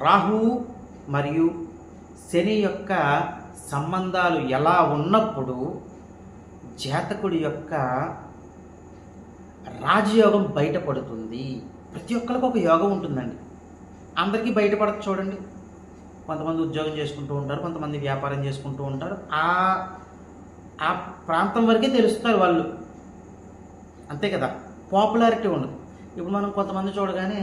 రాహువు మరియు శని యొక్క సంబంధాలు ఎలా ఉన్నప్పుడు జాతకుడి యొక్క రాజయోగం బయటపడుతుంది. ప్రతి ఒక్కరికి ఒక యోగం ఉంటుందండి. అందరికీ బయటపడదు చూడండి. కొంతమంది ఉద్యోగం చేసుకుంటూ ఉంటారు, కొంతమంది వ్యాపారం చేసుకుంటూ ఉంటారు. ఆ ప్రాంతం వరకే తెలుస్తారు వాళ్ళు, అంతే కదా. పాపులారిటీ ఉండదు. ఇప్పుడు మనం కొంతమంది చూడగానే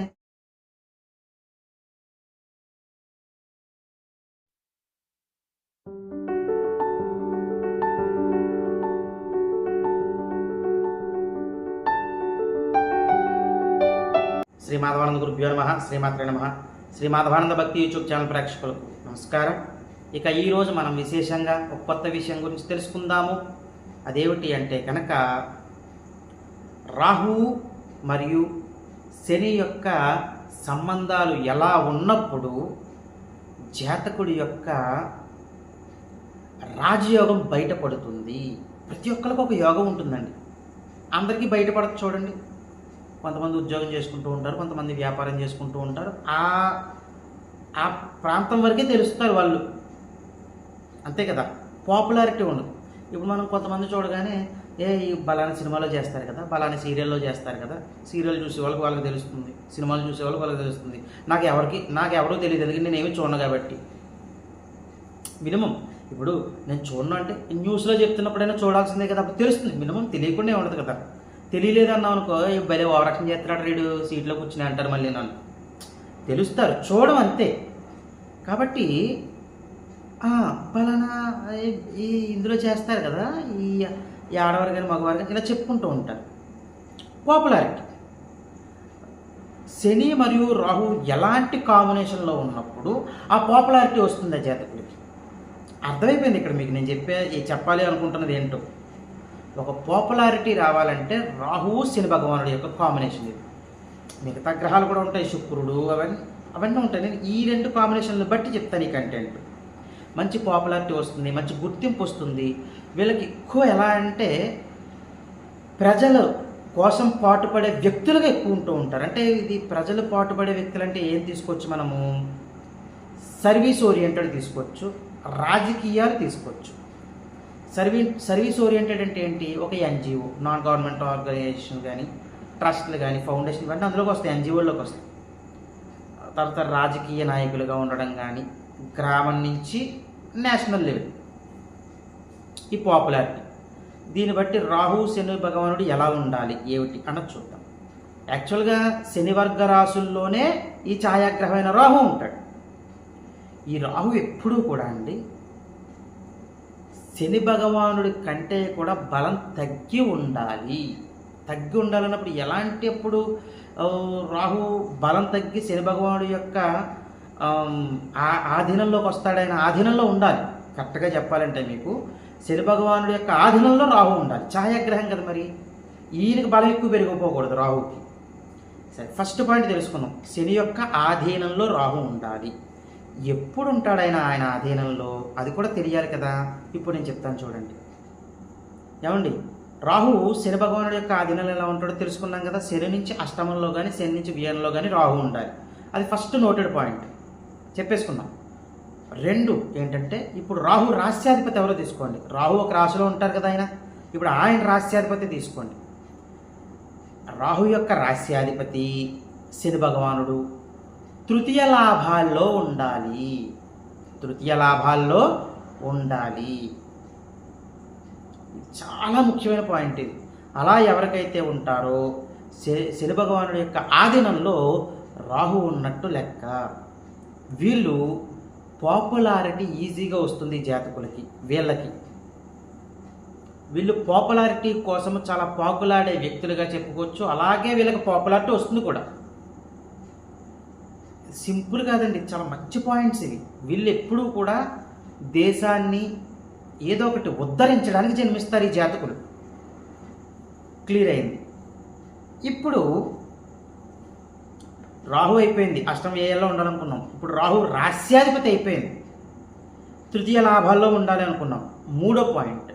శ్రీ మాధవానంద గురుభ్యో నమః, శ్రీమాత్రే నమః. శ్రీ మాధవానంద భక్తి యూట్యూబ్ ఛానల్ ప్రేక్షకులకు నమస్కారం. ఇక ఈరోజు మనం విశేషంగా ఒక కొత్త విషయం గురించి తెలుసుకుందాము. అదేమిటి అంటే కనుక రాహువు మరియు శని యొక్క సంబంధాలు ఎలా ఉన్నప్పుడు జాతకుడి యొక్క రాజయోగం బయటపడుతుంది. ప్రతి ఒక్కరికి ఒక యోగం ఉంటుందండి. అందరికీ బయటపడదు చూడండి. కొంతమంది ఉద్యోగం చేసుకుంటూ ఉంటారు, కొంతమంది వ్యాపారం చేసుకుంటూ ఉంటారు. ఆ ప్రాంతం వరకే తెలుస్తారు వాళ్ళు, అంతే కదా. పాపులారిటీ ఉండదు. ఇప్పుడు మనం కొంతమంది చూడగానే ఈ బలానా సినిమాలో చేస్తారు కదా, బలానా సీరియల్లో చేస్తారు కదా, సీరియల్ చూసే వాళ్ళకి తెలుస్తుంది, సినిమాలు చూసే వాళ్ళకి తెలుస్తుంది. నాకెవరూ తెలియదు, ఎందుకంటే నేనేమి చూడను కాబట్టి. మినిమం ఇప్పుడు నేను చూడను అంటే న్యూస్లో చెప్తున్నప్పుడైనా చూడాల్సిందే కదా, అప్పుడు తెలుస్తుంది. మినిమం తెలియకుండా ఉండదు కదా. తెలియలేదన్నావు అనుకో, భలే ఓవరాక్షన్ చేస్తున్నాడు రీడు, సీట్లో కూర్చుని అంటారు మళ్ళీ. నన్ను తెలుస్తారు, చూడడం అంతే. కాబట్టి పలానా ఈ ఇందులో చేస్తారు కదా, ఈ ఆడవారు కానీ మగవారు కానీ ఇలా చెప్పుకుంటూ ఉంటారు. పాపులారిటీ. శని మరియు రాహు ఎలాంటి కాంబినేషన్లో ఉన్నప్పుడు ఆ పాపులారిటీ వస్తుంది ఆ జాతకుడికి. అర్థమైపోయింది ఇక్కడ మీకు నేను చెప్పాలి అనుకుంటున్నది ఏంటో. ఒక పాపులారిటీ రావాలంటే రాహువు శని భగవానుడి యొక్క కాంబినేషన్ ఇది. మిగతా గ్రహాలు కూడా ఉంటాయి, శుక్రుడు అవన్నీ ఉంటాయి. నేను ఈ రెండు కాంబినేషన్లు బట్టి చెప్తాను ఈ కంటెంట్. మంచి పాపులారిటీ వస్తుంది, మంచి గుర్తింపు వస్తుంది. వీళ్ళకి ఎక్కువ ఎలా అంటే ప్రజల కోసం పాటుపడే వ్యక్తులుగా ఎక్కువ ఉంటూ ఉంటారు. అంటే ఇది ప్రజలు పాటుపడే వ్యక్తులు అంటే ఏం తీసుకోవచ్చు మనము? సర్వీస్ ఓరియంటెడ్ తీసుకోవచ్చు, రాజకీయాలు తీసుకోవచ్చు. సర్వీస్ ఓరియంటెడ్ అంటే ఏంటి? ఒక ఎన్జిఓ, నాన్ గవర్నమెంట్ ఆర్గనైజేషన్ కానీ, ట్రస్ట్లు కానీ, ఫౌండేషన్ కానీ అందులోకి వస్తాయి, ఎన్జిఓల్లోకి వస్తాయి. తర్వాత రాజకీయ నాయకులుగా ఉండడం కానీ, గ్రామం నుంచి నేషనల్ లెవెల్, ఈ పాపులారిటీ. దీన్ని బట్టి రాహు శని భగవానుడు ఎలా ఉండాలి ఏమిటి అన్నది చూద్దాం. యాక్చువల్గా శని వర్గ రాశుల్లోనే ఈ ఛాయాగ్రహమైన రాహు ఉంటాడు. ఈ రాహు ఎప్పుడూ కూడా అండి శని భగవానుడి కంటే కూడా బలం తగ్గి ఉండాలన్నప్పుడు ఎలాంటి అప్పుడు రాహు బలం తగ్గి శని భగవానుడి యొక్క ఆధీనంలోకి వస్తాడైన ఆధీనంలో ఉండాలి. కరెక్ట్గా చెప్పాలంటే మీకు శని భగవానుడి యొక్క ఆధీనంలో రాహు ఉండాలి. ఛాయాగ్రహం కదా, మరి ఈయనకి బలం ఎక్కువ పెరిగిపోకూడదు రాహుకి. సరే, ఫస్ట్ పాయింట్ తెలుసుకుందాం. శని యొక్క ఆధీనంలో రాహు ఉండాలి. ఎప్పుడు ఉంటాడైనా ఆయన ఆధీనంలో, అది కూడా తెలియాలి కదా. ఇప్పుడు నేను చెప్తాను చూడండి. ఏమండి, రాహు శని భగవానుడి యొక్క ఆధీనంలో ఎలా ఉంటాడో తెలుసుకున్నాం కదా. శని నుంచి అష్టమంలో కానీ, శని నుంచి వ్యయంలో కానీ రాహు ఉండాలి. అది ఫస్ట్ నోటెడ్ పాయింట్, చెప్పేసుకుందాం. రెండు ఏంటంటే, ఇప్పుడు రాహు రాస్యాధిపతి ఎవరో తీసుకోండి. రాహు ఒక రాశిలో ఉంటారు కదా ఆయన. ఇప్పుడు ఆయన రాస్యాధిపతి తీసుకోండి. రాహు యొక్క రాస్యాధిపతి శని భగవానుడు తృతీయ లాభాల్లో ఉండాలి. చాలా ముఖ్యమైన పాయింట్ ఇది. అలా ఎవరికైతే ఉంటారో శని భగవానుడి యొక్క ఆధీనంలో రాహు ఉన్నట్టు లెక్క. వీళ్ళు పాపులారిటీ ఈజీగా వస్తుంది జాతకులకి. వీళ్ళు పాపులారిటీ కోసం చాలా పాపులాడే వ్యక్తులుగా చెప్పుకోవచ్చు. అలాగే వీళ్ళకి పాపులారిటీ వస్తుంది కూడా. సింపుల్ కాదండి, చాలా మంచి పాయింట్స్ ఇవి. వీళ్ళు ఎప్పుడూ కూడా దేశాన్ని ఏదో ఒకటి ఉద్ధరించడానికి జన్మిస్తారు ఈ జాతకులు. క్లియర్ అయింది. ఇప్పుడు రాహు అయిపోయింది, అష్టమ వ్యయాల్లో ఉండాలనుకున్నాం. ఇప్పుడు రాహు రాస్యాధిపతి అయిపోయింది, తృతీయ లాభాల్లో ఉండాలి అనుకున్నాం. మూడో పాయింట్,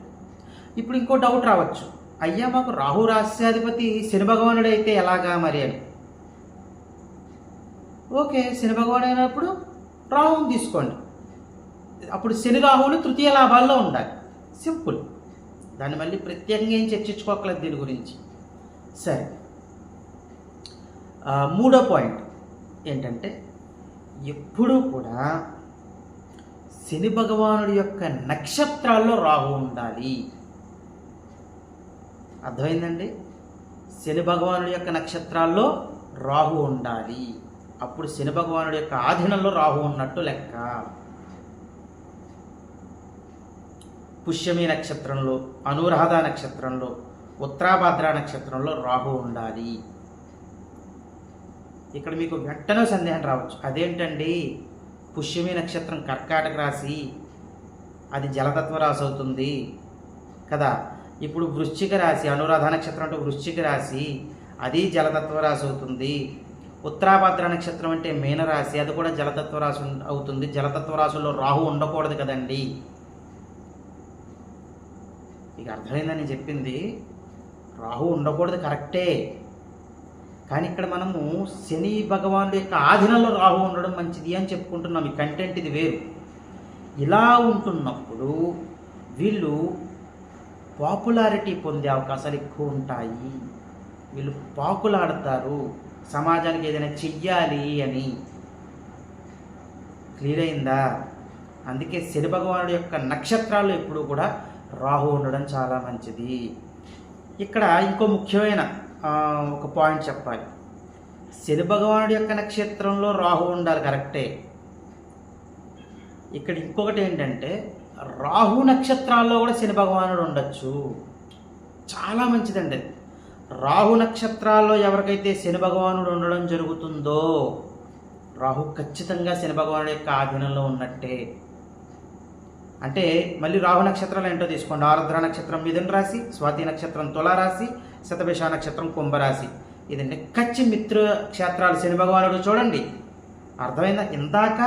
ఇప్పుడు ఇంకో డౌట్ రావచ్చు, అయ్యా మాకు రాహు రాస్యాధిపతి శని భగవానుడు అయితే ఎలాగా మరి అని. ఓకే, శని భగవానుడు అయినప్పుడు రాహువుని తీసుకోండి. అప్పుడు శని రాహువులు తృతీయ లాభాల్లో ఉండాలి. సింపుల్. దాన్ని మళ్ళీ ప్రత్యేకంగా ఏం చర్చించుకోకలేదు దీని గురించి. సరే, మూడో పాయింట్ ఏంటంటే ఎప్పుడూ కూడా శని భగవానుడి యొక్క నక్షత్రాల్లో రాహు ఉండాలి. అర్థమైందండి? శని భగవానుడి యొక్క నక్షత్రాల్లో రాహు ఉండాలి. అప్పుడు శని భగవానుడి యొక్క ఆధీనంలో రాహు ఉన్నట్టు లెక్క. పుష్యమి నక్షత్రంలో, అనురాధ నక్షత్రంలో, ఉత్తరాభాద్ర నక్షత్రంలో రాహు ఉండాలి. ఇక్కడ మీకు వెంటనే సందేహం రావచ్చు, అదేంటండి పుష్యమి నక్షత్రం కర్కాటక రాశి, అది జలతత్వ రాశి అవుతుంది కదా. ఇప్పుడు వృశ్చిక రాశి, అనురాధ నక్షత్రం అంటే వృశ్చిక రాశి, అది జలతత్వ రాశి అవుతుంది. ఉత్తరాభాద్ర నక్షత్రం అంటే మీనరాశి, అది కూడా జలతత్వ రాశి అవుతుంది. జలతత్వ రాశుల్లో రాహు ఉండకూడదు కదండి. ఇక అర్థమైందని చెప్పింది. రాహు ఉండకూడదు కరెక్టే, కానీ ఇక్కడ మనము శని భగవానుడి యొక్క ఆధీనంలో రాహు ఉండడం మంచిది అని చెప్పుకుంటున్నాం. ఈ కంటెంట్ ఇది వేరు. ఇలా ఉంటున్నప్పుడు వీళ్ళు పాపులారిటీ పొందే అవకాశాలు ఎక్కువ ఉంటాయి. వీళ్ళు పాకులాడతారు సమాజానికి ఏదైనా చెయ్యాలి అని. క్లియర్ అయిందా? అందుకే శని భగవానుడి యొక్క నక్షత్రాల్లో ఎప్పుడు కూడా రాహు ఉండడం చాలా మంచిది. ఇక్కడ ఇంకో ముఖ్యమైన ఒక పాయింట్ చెప్పాలి. శని భగవానుడి యొక్క నక్షత్రంలో రాహు ఉండాలి కరెక్టే. ఇక్కడ ఇంకొకటి ఏంటంటే రాహు నక్షత్రాల్లో కూడా శని భగవానుడు ఉండొచ్చు. చాలా మంచిదండి. రాహు నక్షత్రాల్లో ఎవరికైతే శని భగవానుడు ఉండడం జరుగుతుందో రాహు ఖచ్చితంగా శని భగవానుడి యొక్క ఆధీనంలో ఉన్నట్టే. అంటే మళ్ళీ రాహు నక్షత్రాలు ఏంటో తీసుకోండి. ఆరుద్ర నక్షత్రం మిథున రాశి, స్వాతి నక్షత్రం తులారాశి, శతభిష నక్షత్రం కుంభరాశి. ఇదంటే కచ్చి మిత్ర క్షేత్రాలు శని భగవానుడు. చూడండి, అర్థమైందా? ఇందాక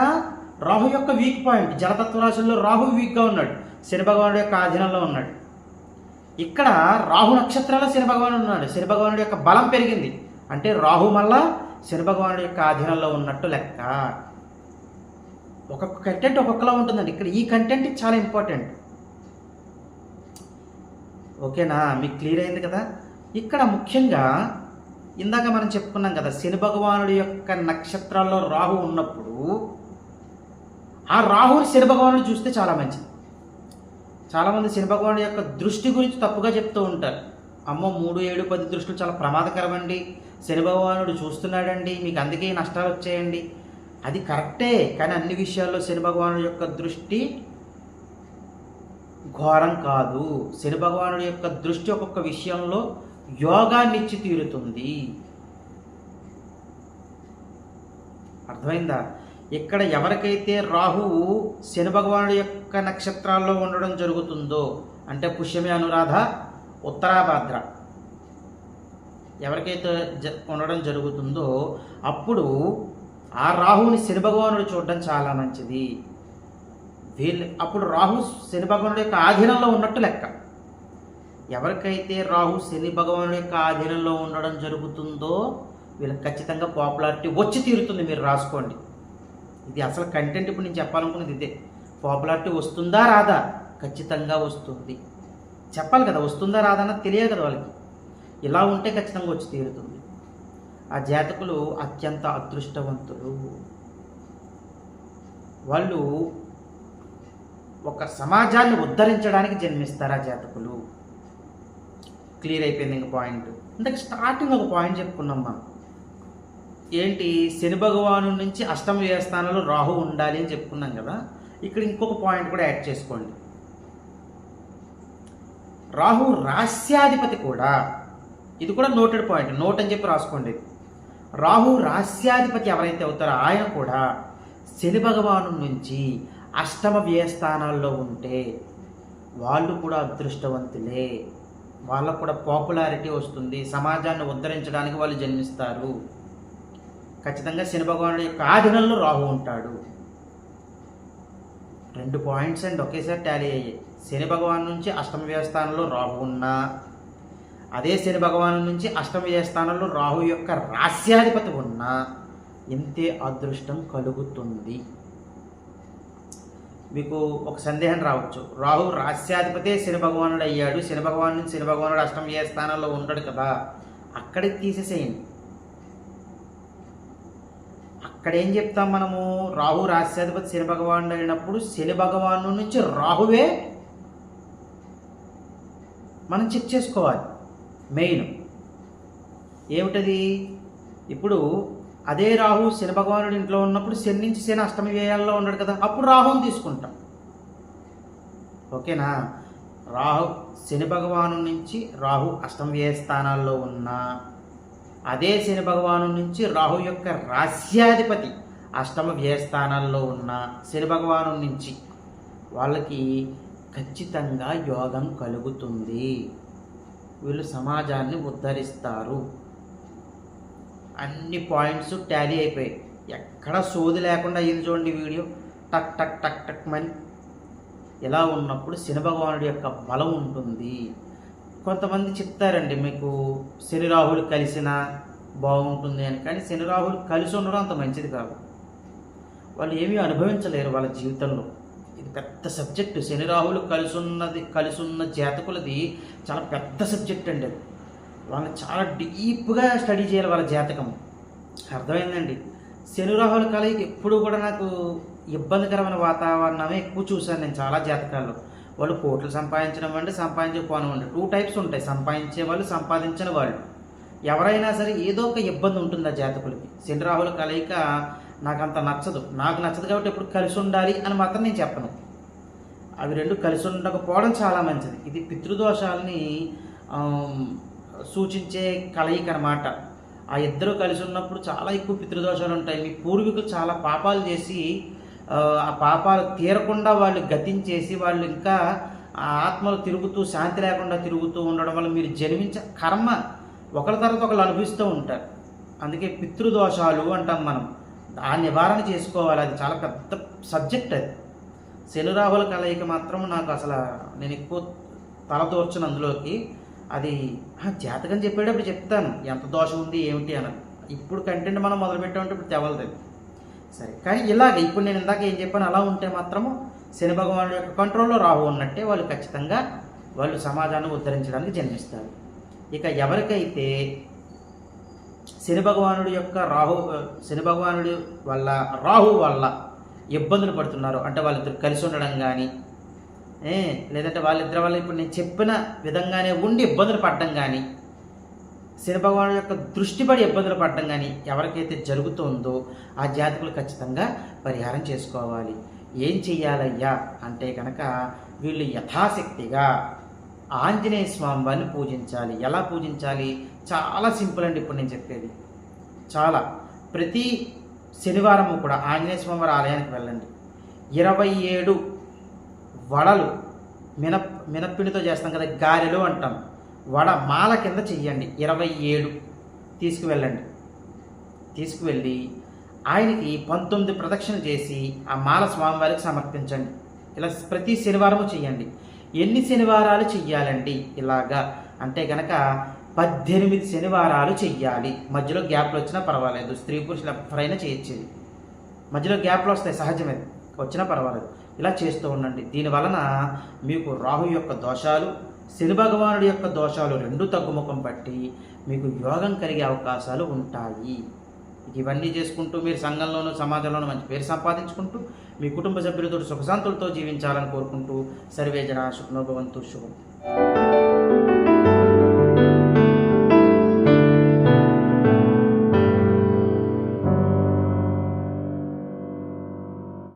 రాహు యొక్క వీక్ పాయింట్, జలతత్వ రాశుల్లో రాహు వీక్గా ఉన్నాడు, శని భగవానుడు యొక్క ఆధీనంలో ఉన్నాడు. ఇక్కడ రాహు నక్షత్రాల్లో శని భగవానుడు ఉన్నాడు, శని భగవానుడి యొక్క బలం పెరిగింది. అంటే రాహు మళ్ళా శని భగవానుడి యొక్క ఆధీనంలో ఉన్నట్టు లెక్క. ఒక్కొక్క కంటెంట్ ఒక్కొక్కలా ఉంటుందండి. ఇక్కడ ఈ కంటెంట్ చాలా ఇంపార్టెంట్. ఓకేనా? మీకు క్లియర్ అయింది కదా? ఇక్కడ ముఖ్యంగా ఇందాక మనం చెప్పుకున్నాం కదా, శని భగవానుడి యొక్క నక్షత్రాల్లో రాహు ఉన్నప్పుడు ఆ రాహుని శని భగవానుడు చూస్తే చాలా మంచిది. చాలామంది శని భగవానుడి యొక్క దృష్టి గురించి తప్పుగా చెప్తూ ఉంటారు. అమ్మో 3, 7, 10 దృష్టిలు చాలా ప్రమాదకరమండి, శని భగవానుడు చూస్తున్నాడండి, మీకు అందుకే నష్టాలు వచ్చాయండి. అది కరెక్టే, కానీ అన్ని విషయాల్లో శని భగవానుడి యొక్క దృష్టి ఘోరం కాదు. శని భగవానుడి యొక్క దృష్టి ఒక్కొక్క విషయంలో యోగాన్ని ఇచ్చి తీరుతుంది. అర్థమైందా? ఇక్కడ ఎవరికైతే రాహువు శని భగవానుడి యొక్క నక్షత్రాల్లో ఉండడం జరుగుతుందో, అంటే పుష్యమి, అనురాధ, ఉత్తరాభాద్ర ఎవరికైతే ఉండడం జరుగుతుందో అప్పుడు ఆ రాహువుని శని భగవానుడు చూడడం చాలా మంచిది. అప్పుడు రాహు శని భగవానుడి యొక్క ఆధీనంలో ఉన్నట్టు లెక్క. ఎవరికైతే రాహు శని భగవానుడి యొక్క ఆధీనంలో ఉండడం జరుగుతుందో వీళ్ళకి ఖచ్చితంగా పాపులారిటీ వచ్చి తీరుతుంది. మీరు రాసుకోండి. ఇది అసలు కంటెంట్. ఇప్పుడు నేను చెప్పాలనుకున్నది ఇదే. పాపులారిటీ వస్తుందా రాదా? ఖచ్చితంగా వస్తుంది. చెప్పాలి కదా, వస్తుందా రాదా అన్నది తెలియదు కదా వాళ్ళకి. ఇలా ఉంటే ఖచ్చితంగా వచ్చి తీరుతుంది. ఆ జాతకులు అత్యంత అదృష్టవంతులు. వాళ్ళు ఒక సమాజాన్ని ఉద్ధరించడానికి జన్మిస్తారు ఆ జాతకులు. క్లియర్ అయిపోయింది. ఇంక పాయింట్ ఇంతకు స్టార్టింగ్ ఒక పాయింట్ చెప్పుకున్నాం మనం. ఏంటి? శని భగవాను నుంచి అష్టమ వ్యయస్థానంలో రాహు ఉండాలి అని చెప్పుకున్నాం కదా. ఇక్కడ ఇంకొక పాయింట్ కూడా యాడ్ చేసుకోండి. రాహు రాస్యాధిపతి కూడా. ఇది కూడా నోటెడ్ పాయింట్, నోట్ అని చెప్పి రాసుకోండి. రాహు రాస్యాధిపతి ఎవరైతే అవుతారో ఆయన కూడా శని భగవాను నుంచి అష్టమ వ్యయస్థానాల్లో ఉంటే వాళ్ళు కూడా అదృష్టవంతులే. వాళ్ళకు కూడా పాపులారిటీ వస్తుంది. సమాజాన్ని ఉద్ధరించడానికి వాళ్ళు జన్మిస్తారు. ఖచ్చితంగా శని భగవానుడి యొక్క ఆధీనంలో రాహు ఉంటాడు. 2 పాయింట్స్ అండ్ ఒకేసారి టాలీ అయ్యాయి. శని భగవాన్ నుంచి అష్టమ వ్యయస్థానంలో రాహు ఉన్నా, అదే శని భగవాను నుంచి అష్టమ వ్యయస్థానంలో రాహు యొక్క రాస్యాధిపతి ఉన్నా ఇంతే అదృష్టం కలుగుతుంది. మీకు ఒక సందేహం రావచ్చు, రాహు రాస్యాధిపతే శని భగవానుడు అయ్యాడు, శని భగవానుడు అష్టమ స్థానంలో ఉండడు కదా, అక్కడికి తీసేసేయండి. అక్కడ ఏం చెప్తాం మనము, రాహు రాస్యాధిపతి శని భగవానుడు అయినప్పుడు శని భగవాను నుంచి రాహువే మనం చెక్ చేసుకోవాలి. మెయిన్ ఏమిటది, ఇప్పుడు అదే రాహు శని భగవానుడు ఇంట్లో ఉన్నప్పుడు శని నుంచి శని అష్టమ వ్యయాల్లో ఉన్నాడు కదా, అప్పుడు రాహుని తీసుకుంటాం. ఓకేనా, శని భగవాను నుంచి రాహు అష్టమ వ్యయ స్థానాల్లో ఉన్న అదే శని భగవాను నుంచి రాహు యొక్క రాస్యాధిపతి అష్టమ వ్యయ స్థానాల్లో ఉన్న శని భగవాను నుంచి వాళ్ళకి ఖచ్చితంగా యోగం కలుగుతుంది. వీళ్ళు సమాజాన్ని ఉద్ధరిస్తారు. అన్ని పాయింట్స్ టాలీ అయిపోయాయి, ఎక్కడ సోది లేకుండా అయింది. చూడండి వీడియో, టక్ టక్ టక్ టక్ మని. ఇలా ఉన్నప్పుడు శని భగవానుడి యొక్క బలం ఉంటుంది. కొంతమంది చెప్తారండి మీకు శని రాహులు కలిసినా బాగుంటుంది అని, కానీ శని రాహులు కలిసి ఉండడం అంత మంచిది కాదు. వాళ్ళు ఏమీ అనుభవించలేరు వాళ్ళ జీవితంలో. ఇది పెద్ద సబ్జెక్టు. శని రాహులు కలిసి ఉన్న జాతకులది చాలా పెద్ద సబ్జెక్ట్ అండి. అది వాళ్ళని చాలా డీప్గా స్టడీ చేయాలి వాళ్ళ జాతకం. అర్థమైందండి. శని రాహుల కలయిక ఎప్పుడు కూడా నాకు ఇబ్బందికరమైన వాతావరణమే ఎక్కువ చూశాను నేను చాలా జాతకాల్లో. వాళ్ళు కోట్లు సంపాదించడం అంటే సంపాదించకపోవడం 2 టైప్స్ ఉంటాయి, సంపాదించే వాళ్ళు, సంపాదించని వాళ్ళు. ఎవరైనా సరే ఏదో ఒక ఇబ్బంది ఉంటుంది ఆ జాతకులకి. శని రాహుల కలయిక నాకు నచ్చదు కాబట్టి ఎప్పుడు కలిసి ఉండాలి అని మాత్రం నేను చెప్పను. అవి రెండు కలిసి ఉండకపోవడం చాలా మంచిది. ఇది పితృదోషాలని సూచించే కలయిక అన్నమాట. ఆ ఇద్దరు కలిసి ఉన్నప్పుడు చాలా ఎక్కువ పితృదోషాలు ఉంటాయి. మీ పూర్వీకులు చాలా పాపాలు చేసి ఆ పాపాలు తీరకుండా వాళ్ళు గతించేసి వాళ్ళు ఇంకా ఆ ఆత్మలు తిరుగుతూ శాంతి లేకుండా తిరుగుతూ ఉండడం వల్ల మీరు జన్మించే కర్మ ఒకరి తర్వాత ఒకరు అనుభవిస్తూ ఉంటారు. అందుకే పితృదోషాలు అంటాం మనం. ఆ నివారణ చేసుకోవాలి. అది చాలా పెద్ద సబ్జెక్ట్. అది శని రాహుల కలయిక మాత్రం నాకు అసలు నేను ఎక్కువ తలదూర్చను అందులోకి. అది జాతకం చెప్పేటప్పుడు చెప్తాను ఎంత దోషం ఉంది ఏమిటి అని. ఇప్పుడు కంటెంట్ మనం మొదలుపెట్టామంటే ఇప్పుడు తెవలదు సరే. కానీ ఇలాగ ఇప్పుడు నేను ఇందాక ఏం చెప్పాను అలా ఉంటే మాత్రము శని భగవానుడి యొక్క కంట్రోల్లో రాహు ఉన్నట్టే వాళ్ళు ఖచ్చితంగా వాళ్ళు సమాజాన్ని ఉద్ధరించడానికి జన్మిస్తారు. ఇక ఎవరికైతే శని భగవానుడి వల్ల రాహు వల్ల ఇబ్బందులు పడుతున్నారు అంటే వాళ్ళిద్దరు కలిసి ఉండడం కానీ లేదంటే వాళ్ళిద్దరి వల్ల ఇప్పుడు నేను చెప్పిన విధంగానే ఉండి ఇబ్బందులు పడడం కానీ శని భగవానుడి యొక్క దృష్టి పడి ఇబ్బందులు పడడం కానీ ఎవరికైతే జరుగుతుందో ఆ జాతకులు ఖచ్చితంగా పరిహారం చేసుకోవాలి. ఏం చెయ్యాలయ్యా అంటే కనుక వీళ్ళు యథాశక్తిగా ఆంజనేయ స్వామి వారిని పూజించాలి. ఎలా పూజించాలి? చాలా సింపుల్ అండి. ఇప్పుడు నేను చెప్పేది చాలా ప్రతి శనివారము కూడా ఆంజనేయ స్వామి వారి ఆలయానికి వెళ్ళండి. 27 వడలు మినప్పిండితో చేస్తాం కదా, గారెలు అంటాం, వడ మాల కింద చెయ్యండి. 27 తీసుకువెళ్ళి ఆయనకి 19 ప్రదక్షిణలు చేసి ఆ మాల స్వామివారికి సమర్పించండి. ఇలా ప్రతి శనివారము చెయ్యండి. ఎన్ని శనివారాలు చెయ్యాలండి ఇలాగా అంటే కనుక 18 శనివారాలు చెయ్యాలి. మధ్యలో గ్యాప్లు వచ్చినా పర్వాలేదు, స్త్రీ పురుషులు ఎవరైనా చేయొచ్చు. మధ్యలో గ్యాప్లు వస్తాయి, సహజమే, వచ్చినా పర్వాలేదు. ఇలా చేస్తూ ఉండండి. దీనివలన మీకు రాహు యొక్క దోషాలు, శని భగవానుడి యొక్క దోషాలు రెండు తగ్గుముఖం పట్టి మీకు యోగం కలిగే అవకాశాలు ఉంటాయి. ఇవన్నీ చేసుకుంటూ మీరు సంఘంలోనూ సమాజంలోనూ మంచి పేరు సంపాదించుకుంటూ మీ కుటుంబ సభ్యులతో సుఖశాంతులతో జీవించాలని కోరుకుంటూ సర్వే జనా సుఖినో భవంతు. శుభం.